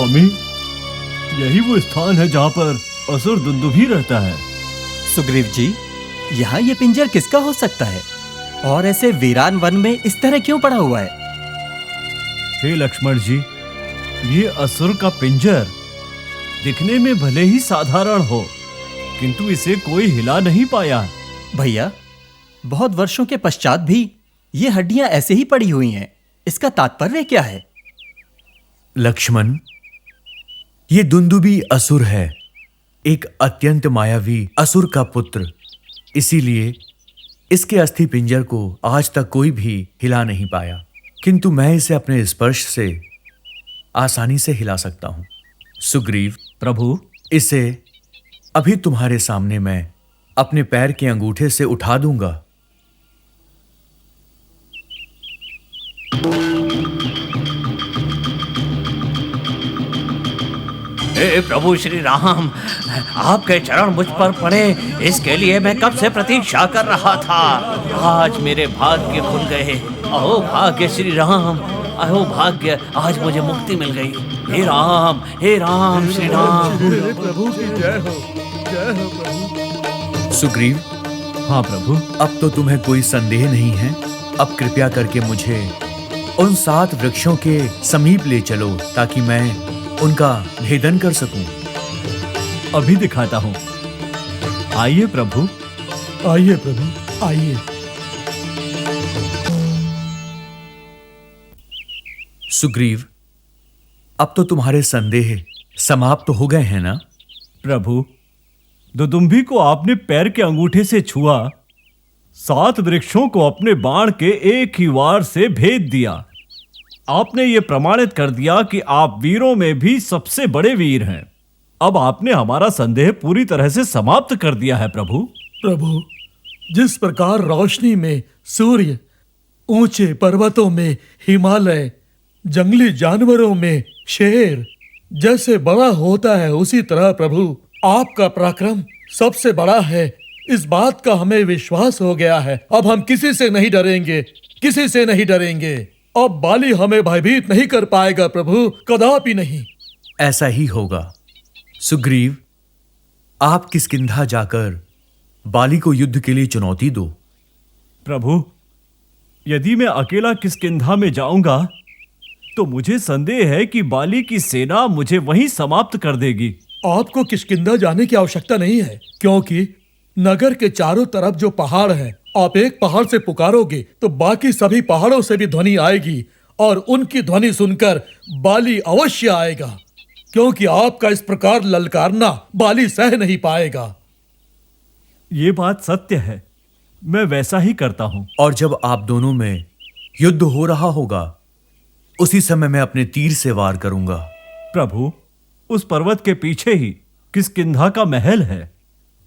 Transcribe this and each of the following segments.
स्वामी, यही वो स्थान है जहाँ पर असुर दुंदुभी रहता है। सुग्रीव जी, यहाँ ये पिंजर किसका हो सकता है और ऐसे वीरान वन में इस तरह क्यों पड़ा हुआ है? हे लक्ष्मण जी, ये असुर का पिंजर दिखने में भले ही साधारण हो, किंतु इसे कोई हिला नहीं पाया। भैया, बहुत वर्षों के पश्चात भी ये हड्डियां ऐसे ही पड़ी हुई हैं। इसका तात्पर्य क्या है? लक्ष्मण, ये दुंदुभी असुर है, एक अत्यंत मायावी असुर का पुत्र। इसीलिए इसके अस्थि पिंजर को आज तक कोई भी हिला नहीं पाया, किंतु मैं इसे अपने स्पर्श से आसानी से हिला सकता हूं। सुग्रीव प्रभु, इसे अभी तुम्हारे सामने मैं अपने पैर के अंगूठे से उठा दूंगा। हे प्रभु श्री राम, आपके चरण मुझ पर पड़े, इसके लिए मैं कब से प्रतीक्षा कर रहा था। आज मेरे भाग्य खुल गए। अहो भाग्य श्री राम, अहो भाग्य, आज मुझे मुक्ति मिल गई। हे राम श्री राम। प्रभु की जय हो, जय हो प्रभु। सुग्रीव, हाँ प्रभु। अब तो तुम्हें कोई संदेह नहीं है। अब कृपया करके मुझे उन 7 वृक्षों के समीप ले चलो ताकि मैं उनका भेदन कर सकूं। अभी दिखाता हूं। आइए प्रभु, आइए प्रभु, आइए। सुग्रीव, अब तो तुम्हारे संदेह समाप्त हो गए हैं ना? प्रभु, दुदुम्भी को आपने पैर के अंगूठे से छुआ, 7 वृक्षों को अपने बाण के एक ही वार से भेद दिया। आपने ये प्रमाणित कर दिया कि आप वीरों में भी सबसे बड़े वीर हैं। अब आपने हमारा संदेह पूरी तरह से समाप्त कर दिया है प्रभु। प्रभु, जिस प्रकार रोशनी में सूर्य, ऊंचे पर्वतों में हिमालय, जंगली जानवरों में शेर जैसे बड़ा होता है, उसी तरह प्रभु आपका पराक्रम सबसे बड़ा है। इस बात का हमें विश्वास हो गया है। अब हम किसी से नहीं डरेंगे, किसी से नहीं डरेंगे। अब बाली हमें भयभीत नहीं कर पाएगा प्रभु, कदापि नहीं। ऐसा ही होगा। सुग्रीव, आप किष्किंधा जाकर बाली को युद्ध के लिए चुनौती दो। प्रभु, यदि मैं अकेला किष्किंधा में जाऊंगा तो मुझे संदेह है कि बाली की सेना मुझे वहीं समाप्त कर देगी। आपको किष्किंधा जाने की आवश्यकता नहीं है, क्योंकि नगर के चारों तरफ जो पहाड़ हैं, आप एक पहाड़ से पुकारोगे तो बाकी सभी पहाड़ों से भी ध्वनि आएगी और उनकी ध्वनि सुनकर बाली अवश्य आएगा, क्योंकि आपका इस प्रकार ललकारना बाली सह नहीं पाएगा। ये बात सत्य है, मैं वैसा ही करता हूं। और जब आप दोनों में युद्ध हो रहा होगा, उसी समय मैं अपने तीर से वार करूंगा। प्रभु, उस पर्वत के पीछे ही किष्किंधा का महल है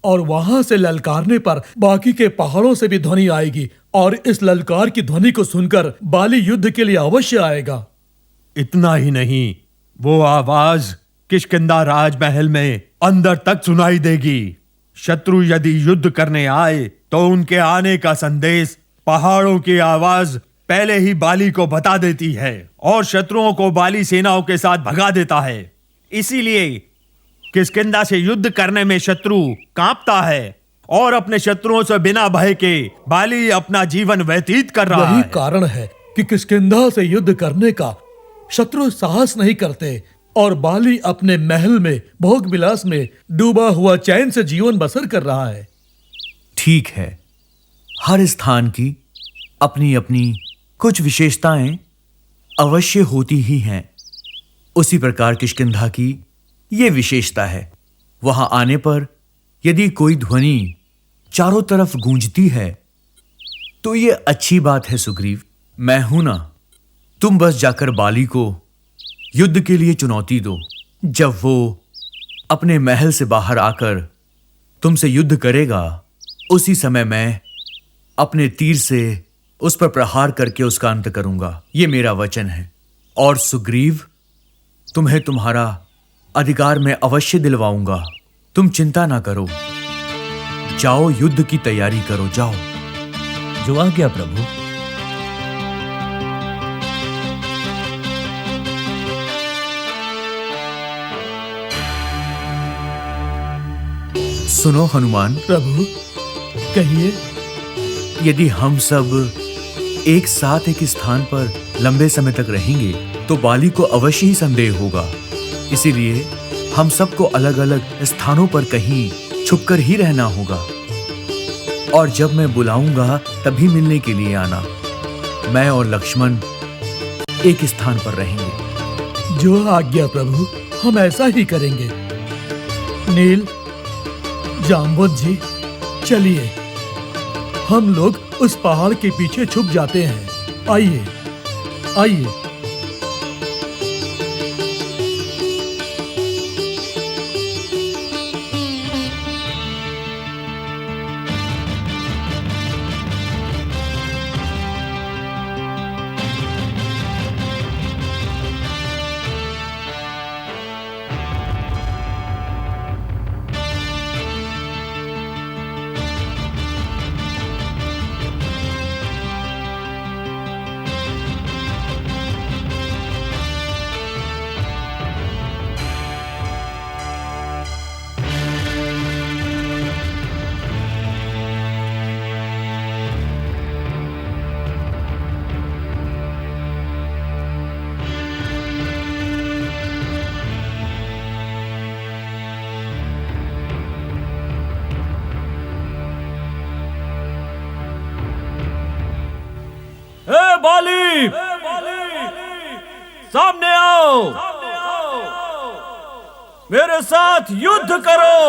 और वहां से ललकारने पर बाकी के पहाड़ों से भी ध्वनि आएगी और इस ललकार की ध्वनि को सुनकर बाली युद्ध के लिए अवश्य आएगा। इतना ही नहीं, वो आवाज किष्किंधा राजमहल में अंदर तक सुनाई देगी। शत्रु यदि युद्ध करने आए तो उनके आने का संदेश पहाड़ों की आवाज पहले ही बाली को बता देती है और शत्रुओं को बाली सेनाओं के साथ भगा देता है। इसीलिए किष्किंधा से युद्ध करने में शत्रु कांपता है और अपने शत्रुओं से बिना भय के बाली अपना जीवन व्यतीत कर रहा है। यही कारण है कि किष्किंधा से युद्ध करने का शत्रु साहस नहीं करते और बाली अपने महल में भोग विलास में डूबा हुआ चैन से जीवन बसर कर रहा है। ठीक है, हर स्थान की अपनी अपनी कुछ विशेषताएं अवश्य होती ही हैं। उसी प्रकार किष्किंधा की यह विशेषता है। वहां आने पर यदि कोई ध्वनि चारों तरफ गूंजती है तो यह अच्छी बात है। सुग्रीव, मैं हूं ना, तुम बस जाकर बाली को युद्ध के लिए चुनौती दो। जब वो अपने महल से बाहर आकर तुमसे युद्ध करेगा, उसी समय मैं अपने तीर से उस पर प्रहार करके उसका अंत करूंगा। यह मेरा वचन है। और सुग्रीव, तुम्हें तुम्हारा अधिकार मैं अवश्य दिलवाऊंगा। तुम चिंता ना करो, जाओ युद्ध की तैयारी करो, जाओ। जो आज्ञा प्रभु। सुनो हनुमान, प्रभु कहिए। यदि हम सब एक साथ एक स्थान पर लंबे समय तक रहेंगे तो बाली को अवश्य ही संदेह होगा। इसीलिए हम सबको अलग अलग स्थानों पर कहीं छुपकर ही रहना होगा, और जब मैं बुलाऊंगा तभी मिलने के लिए आना। मैं और लक्ष्मण एक स्थान पर रहेंगे। जो आज्ञा प्रभु, हम ऐसा ही करेंगे। नील, जाम्बुत जी, चलिए हम लोग उस पहाड़ के पीछे छुप जाते हैं। आइए आइए। ए बाली, सामने आओ, मेरे साथ युद्ध करो।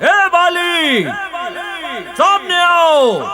ए बाली, सामने आओ।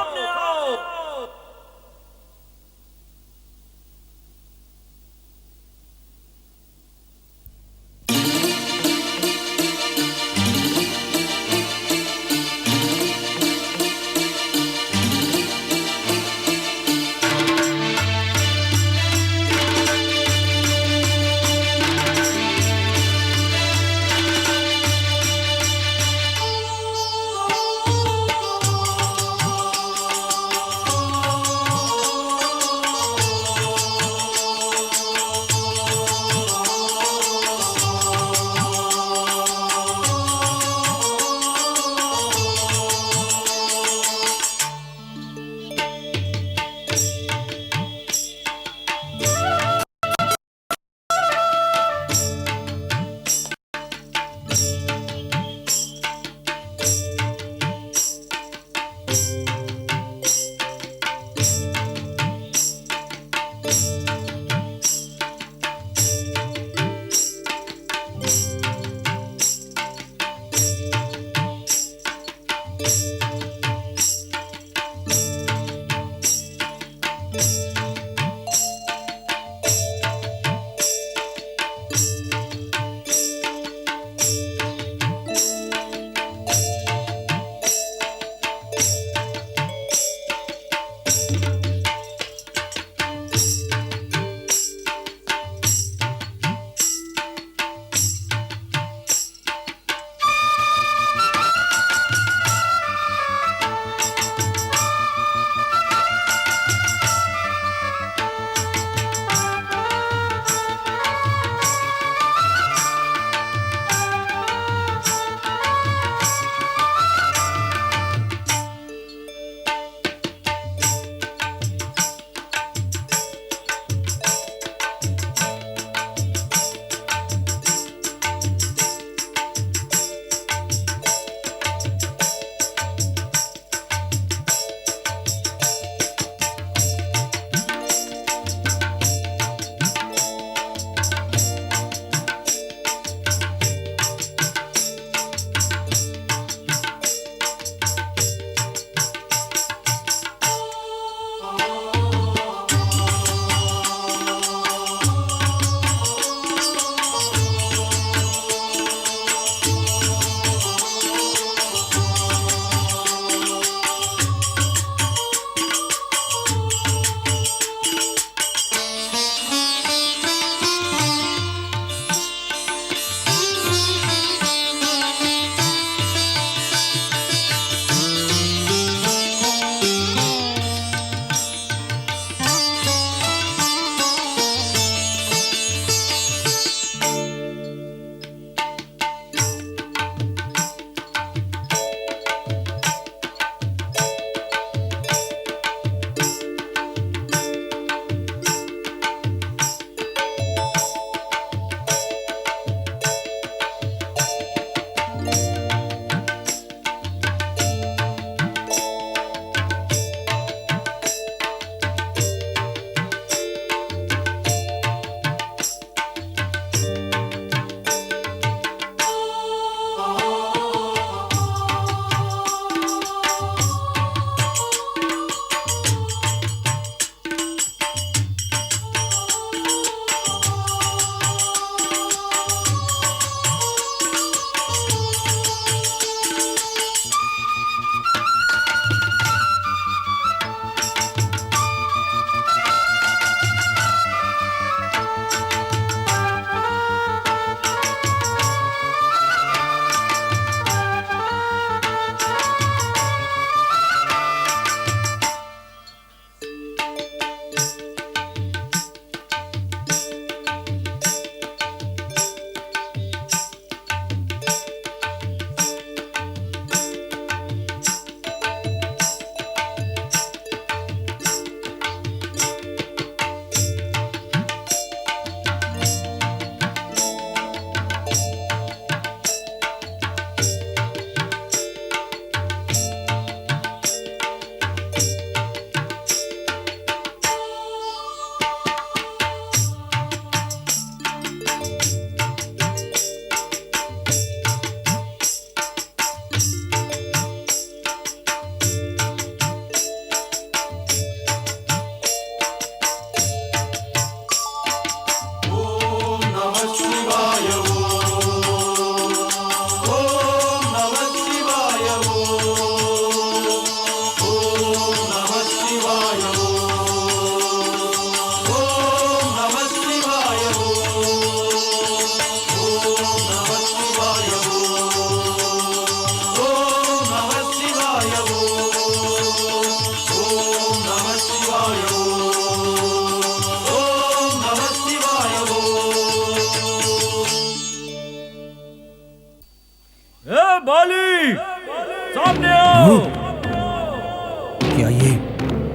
क्या ये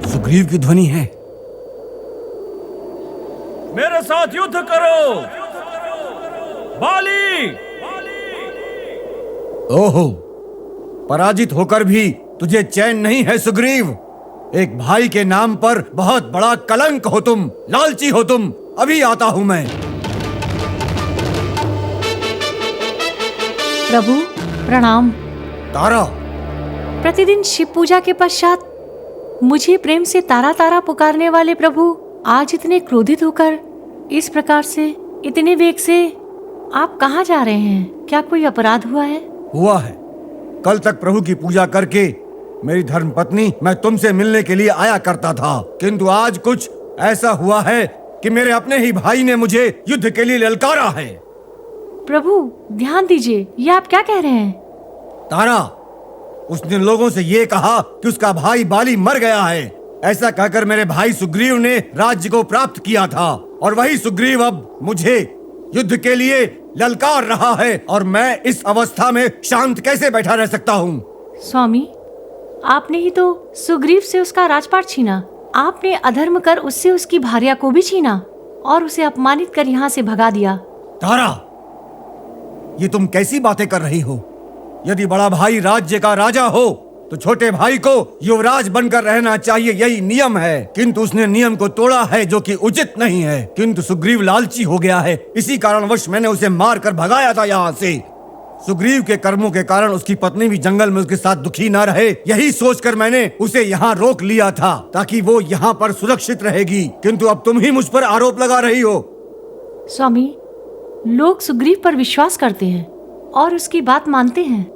सुग्रीव की ध्वनि है? मेरे साथ युद्ध करो बाली। ओहो, पराजित होकर भी तुझे चैन नहीं है सुग्रीव। एक भाई के नाम पर बहुत बड़ा कलंक हो तुम, लालची हो तुम। अभी आता हूं मैं। प्रभु प्रणाम। तारा, प्रतिदिन शिव पूजा के पश्चात मुझे प्रेम से तारा तारा पुकारने वाले प्रभु आज इतने क्रोधित होकर इस प्रकार से, इतने वेग से आप कहाँ जा रहे हैं? क्या कोई अपराध हुआ है? हुआ है। कल तक प्रभु की पूजा करके मेरी धर्मपत्नी मैं तुमसे मिलने के लिए आया करता था, किंतु आज कुछ ऐसा हुआ है कि मेरे अपने ही भाई ने मुझे युद्ध के लिए ललकारा है। प्रभु ध्यान दीजिए, ये आप क्या कह रहे हैं? तारा, उसने लोगों से ये कहा कि उसका भाई बाली मर गया है। ऐसा कहकर मेरे भाई सुग्रीव ने राज्य को प्राप्त किया था, और वही सुग्रीव अब मुझे युद्ध के लिए ललकार रहा है, और मैं इस अवस्था में शांत कैसे बैठा रह सकता हूँ? स्वामी, आपने ही तो सुग्रीव से उसका राजपाट छीना। आपने अधर्म कर उससे उसकी भार्या को भी छीना और उसे अपमानित कर यहाँ से भगा दिया। तारा, ये तुम कैसी बातें कर रही हो? यदि बड़ा भाई राज्य का राजा हो तो छोटे भाई को युवराज बनकर रहना चाहिए, यही नियम है। किंतु उसने नियम को तोड़ा है, जो कि उचित नहीं है। किंतु सुग्रीव लालची हो गया है, इसी कारणवश मैंने उसे मार कर भगाया था यहाँ से। सुग्रीव के कर्मों के कारण उसकी पत्नी भी जंगल में उसके साथ दुखी ना रहे, यही सोचकर मैंने उसे यहाँ रोक लिया था, ताकि वो यहाँ पर सुरक्षित रहेगी। किंतु अब तुम ही मुझ पर आरोप लगा रही हो। स्वामी, लोग सुग्रीव पर विश्वास करते हैं और उसकी बात मानते हैं।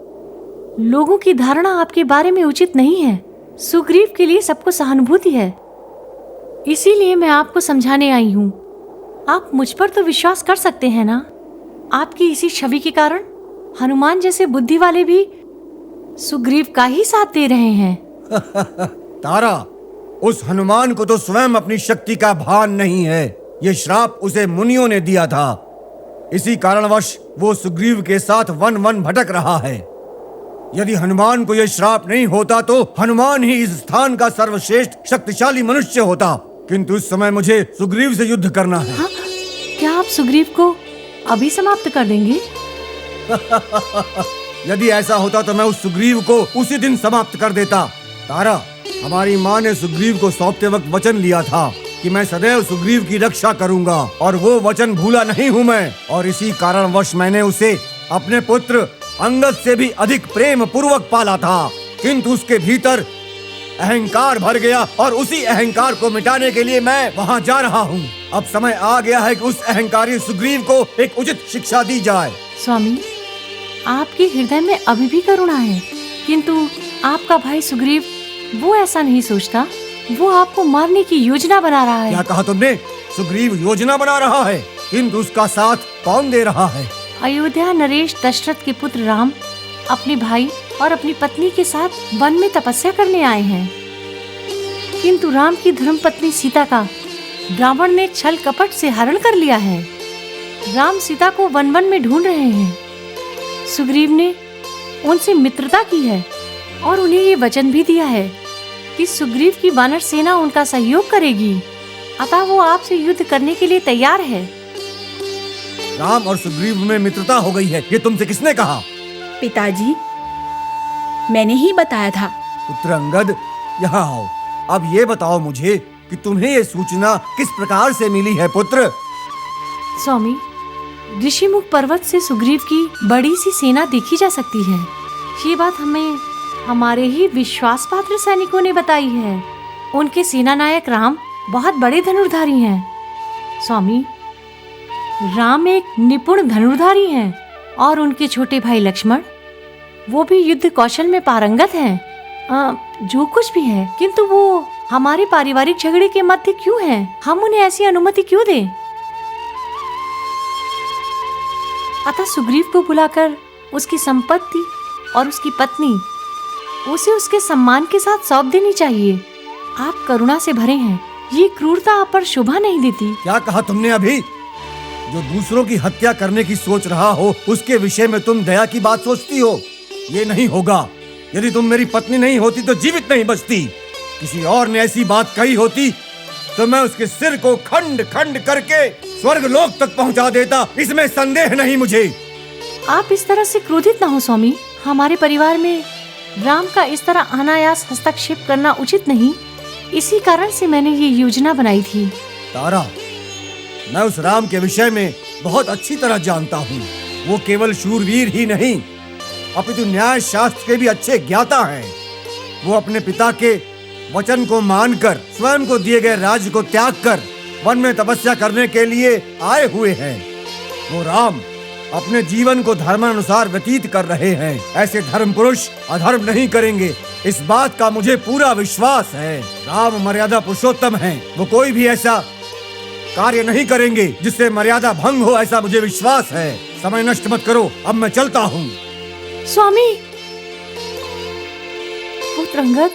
लोगों की धारणा आपके बारे में उचित नहीं है। सुग्रीव के लिए सबको सहानुभूति है, इसीलिए मैं आपको समझाने आई हूँ। आप मुझ पर तो विश्वास कर सकते हैं ना? आपकी इसी छवि के कारण हनुमान जैसे बुद्धि वाले भी सुग्रीव का ही साथ दे रहे हैं। तारा, उस हनुमान को तो स्वयं अपनी शक्ति का भान नहीं है। ये श्राप उसे मुनियों ने दिया था, इसी कारणवश वो सुग्रीव के साथ वन वन भटक रहा है। यदि हनुमान को यह श्राप नहीं होता तो हनुमान ही इस स्थान का सर्वश्रेष्ठ शक्तिशाली मनुष्य होता। किंतु इस समय मुझे सुग्रीव से युद्ध करना है। हाँ? क्या आप सुग्रीव को अभी समाप्त कर देंगे? यदि ऐसा होता तो मैं उस सुग्रीव को उसी दिन समाप्त कर देता। तारा, हमारी माँ ने सुग्रीव को सौंपते वक्त वचन लिया था कि मैं सदैव सुग्रीव की रक्षा करूंगा, और वो वचन भूला नहीं हूँ मैं। और इसी कारणवश मैंने उसे अपने पुत्र अंगद से भी अधिक प्रेम पूर्वक पाला था। किंतु उसके भीतर अहंकार भर गया, और उसी अहंकार को मिटाने के लिए मैं वहाँ जा रहा हूँ। अब समय आ गया है कि उस अहंकारी सुग्रीव को एक उचित शिक्षा दी जाए। स्वामी, आपके हृदय में अभी भी करुणा है, किंतु आपका भाई सुग्रीव वो ऐसा नहीं सोचता। वो आपको मारने की योजना बना रहा है। क्या कहा तुमने? सुग्रीव योजना बना रहा है? किंतु उसका साथ कौन दे रहा है? अयोध्या नरेश दशरथ के पुत्र राम अपने भाई और अपनी पत्नी के साथ वन में तपस्या करने आए हैं, किंतु राम की धर्मपत्नी सीता का रावण ने छल कपट से हरण कर लिया है। राम सीता को वन वन में ढूंढ रहे हैं। सुग्रीव ने उनसे मित्रता की है और उन्हें ये वचन भी दिया है कि सुग्रीव की वानर सेना उनका सहयोग करेगी, अतः वो आपसे युद्ध करने के लिए तैयार है। राम और सुग्रीव में मित्रता हो गई है, ये तुमसे किसने कहा? पिताजी, मैंने ही बताया था। पुत्र अंगद, यहाँ आओ। अब ये बताओ मुझे कि तुम्हें ये सूचना किस प्रकार से मिली है पुत्र? स्वामी, ऋषिमुख पर्वत से सुग्रीव की बड़ी सी सेना देखी जा सकती है। ये बात हमें हमारे ही विश्वास पात्र सैनिकों ने बताई है। उनके सेनानायक राम बहुत बड़े धनुर्धारी हैं। स्वामी, राम एक निपुण धनुर्धारी हैं और उनके छोटे भाई लक्ष्मण, वो भी युद्ध कौशल में पारंगत हैं। जो कुछ भी है, किंतु वो हमारे पारिवारिक झगड़े के मध्य क्यों हैं? हम उन्हें ऐसी अनुमति क्यों दें? अतः सुग्रीव को बुलाकर उसकी संपत्ति और उसकी पत्नी उसे उसके सम्मान के साथ सौंप देनी चाहिए। आप करुणा से भरे हैं, ये क्रूरता आप पर शोभा नहीं देती। क्या कहा तुमने अभी? जो दूसरों की हत्या करने की सोच रहा हो, उसके विषय में तुम दया की बात सोचती हो? ये नहीं होगा। यदि तुम मेरी पत्नी नहीं होती तो जीवित नहीं बचती। किसी और ने ऐसी बात कही होती तो मैं उसके सिर को खंड खंड करके स्वर्ग लोक तक पहुंचा देता, इसमें संदेह नहीं मुझे। आप इस तरह से क्रोधित ना हो स्वामी। हमारे परिवार में राम का इस तरह अनायास हस्तक्षेप करना उचित नहीं। इसी कारण से मैंने ये योजना बनाई थी। तारा, मैं उस राम के विषय में बहुत अच्छी तरह जानता हूँ। वो केवल शूरवीर ही नहीं, अपितु न्याय शास्त्र के भी अच्छे ज्ञाता हैं। वो अपने पिता के वचन को मानकर स्वयं को दिए गए राज्य को त्याग कर वन में तपस्या करने के लिए आए हुए हैं। वो राम अपने जीवन को धर्मानुसार व्यतीत कर रहे हैं। ऐसे धर्म पुरुष अधर्म नहीं करेंगे, इस बात का मुझे पूरा विश्वास है। राम मर्यादा पुरुषोत्तम हैं, वो कोई भी ऐसा कार्य नहीं करेंगे जिससे मर्यादा भंग हो, ऐसा मुझे विश्वास है। समय नष्ट मत करो, अब मैं चलता हूँ। स्वामी, पुत्र अंगद,